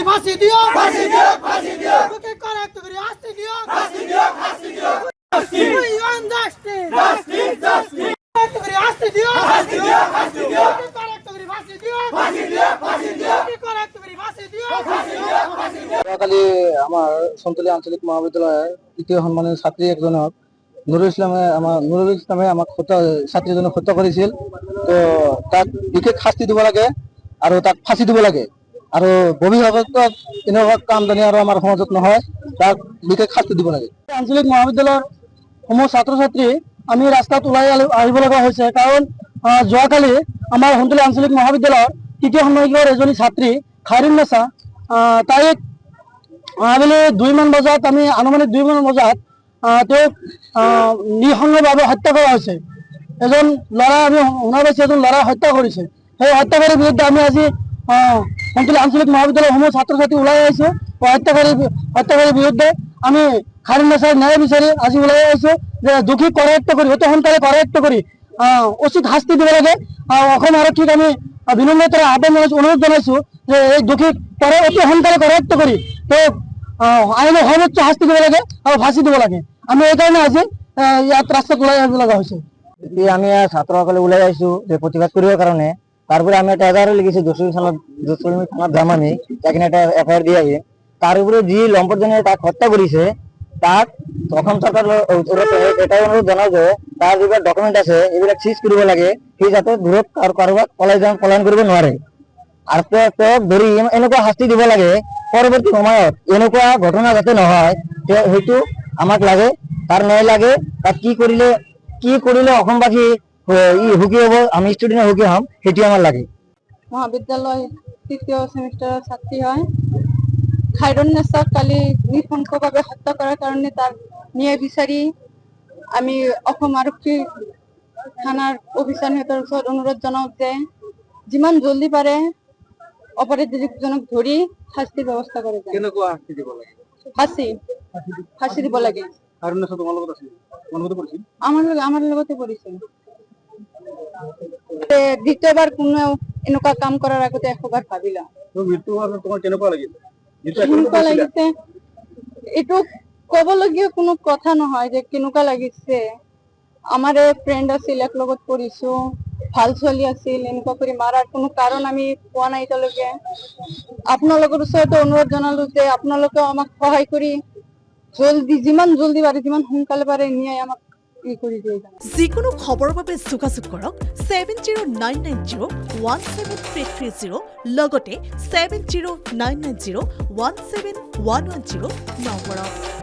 ফাঁসি দিও ফাঁসি দিও ফাঁসি দিও ওকে কারাক্ত করে আসতে দিও ফাঁসি দিও ফাঁসি দিও we want justice justice justice কারাক্ত করে আসতে দিও ফাঁসি দিও ফাঁসি দিও ওকে কারাক্ত করে ফাঁসি দিও ফাঁসি দিও ফাঁসি দিও ওকে কারাক্ত করে ফাঁসি দিও ফাঁসি দিও ফাঁসি দিও কালি আমার সন্তলি আঞ্চলিক মহাবিদ্যালয়ের তৃতীয় সম্মানের ছাত্রী একজনক নুরুল ইসলামে আমাক ছাত্রীজনক হত্যা কৰিছিল। তো তাক বিশেষ শাস্তি দিব লাগে আৰু তাক ফাঁসি দিব লাগে আৰু ভৱিষ্যতত এনেকুৱা কাম জানি আৰু আমাৰ সমাজত নহয়, তাক বিশেষ শাস্তি দিব লাগে। আঞ্চলিক মহাবিদ্যালয়ৰ সমূহ ছাত্ৰ ছাত্ৰী আমি ৰাস্তাত ওলাই আহিব লগা হৈছে, কাৰণ যোৱাকালি আমাৰ সন্তলি আঞ্চলিক মহাবিদ্যালয়ৰ তৃতীয় সম্মানিকৰ এজনী ছাত্ৰী খাইৰুন্নেছা তাইক আবেলি 2 মান বজাত আনুমানিক 2 মান বজাত তেওঁক নিঃসংগভাৱে হত্যা কৰা হৈছে। এজন ল'ৰা আমি শুনা পাইছোঁ এজন ল'ৰা হত্যা কৰিছে। সেই হত্যাকাৰীৰ বিৰুদ্ধে আমি আজি সন্তলি আঞ্চলিক মহাবিদ্যালয়ৰ সমূহ ছাত্ৰ ছাত্ৰী ওলাই আহিছোঁ। হত্যাকাৰীৰ বিৰুদ্ধে আমি খাইৰুন্নেছাৰ ন্যায় বিচাৰি আজি ওলাই আহিছোঁ যে দোষী কৰায়ত্ব কৰি অতি সোনকালে কৰায়ত্ব কৰি উচিত শাস্তি দিব লাগে। অসম আৰক্ষীক আমি বিনম্ৰতাৰে অনুৰোধ জনাইছোঁ যে এই দোষীক অতি সোনকালে কৰায়ত্ব কৰি তেওঁক আইনৰ সৰ্বোচ্চ শাস্তি দিব লাগে আৰু ফাঁসি দিব লাগে। আমি এই কাৰণে আজি ইয়াত ৰাস্তাত ওলাই আহিব লগা হৈছে। আমি ছাত্ৰসকলে ওলাই আহিছোঁ যে প্ৰতিবাদ কৰিবৰ কাৰণে। তারপরে আমি একটা এজাহারও লিখেছি জসিম থানার জামানি, এখানে একটা এফআইআর দিয়ে আহি তার উপরে যে লম্পটজনে তাক হত্যা করেছে তাক অসম সরকার এটাই অনুরোধ জানাও যে তার যিবিলাক ডকুমেন্ট আছে এইবিলাক সিজ কৰিব লাগে, সি যাতে দূৰত কাৰোবাক পলায়ন কৰিব নোৱাৰে। আৰু তেওঁক ধৰি এনেকুৱা শাস্তি দিব লাগে পৰৱৰ্তী সময়ত এনেকুৱা ঘটনা যাতে নহয়, সেইটো আমাক লাগে। তাৰ ন্যায় লাগে। তাক কি কৰিলে অসমবাসী হুকি হব, আমি স্টুডেন্ট হুকি হম, সেটি আমাৰ লাগে। মহাবিদ্যালয় তৃতীয় সেমিস্টাৰেৰ ছাত্ৰী হয়। খাইৰুন্নেছাক কালি নৃশংসভাৱে হত্যা কৰাৰ কাৰণে তাৰ ন্যায় বিচাৰি আমি অসম আৰক্ষী থানাৰ অফিসাৰহঁতৰ ওচৰত অনুৰোধ জনাও যে যিমান জলদি পাৰে অপৰাধীজনক ধৰি শাস্তিৰ ব্যৱস্থা কৰে। কেনেকুৱা শাস্তি দিব লাগে? ফাঁসি দিব লাগে। খাইৰুন্নেছা তোমাৰ লগত আছিল? আমাৰ লগতে পড়িছে। দ্বিতীয়বাৰ কোনো এনেকুৱা কাম কৰাৰ আগতে 100বাৰ ভাবিলা। কেনেকুৱা লাগিছে এইটো ক'বলগীয়া কোনো কথা নহয় যে কেনেকুৱা লাগিছে। আমাৰ ফ্ৰেণ্ড আছিল, এক লগত পঢ়িছো, ভাল ছোৱালী আছিল, এনেকুৱা কৰি মাৰাৰ কোনো কাৰণ আমি পোৱা নাই এতিয়ালৈকে। আপোনালোকৰ ওচৰতে অনুৰোধ জনালো যে আপোনালোকেও আমাক সহায় কৰি যিমান জলদি পাৰে যিমান সোনকালে পাৰে ন্যায় আমাক যিকোনো খবৰৰ বাবে যোগাযোগ কৰক 7099017330 লগতে 7099017110 নম্বৰত।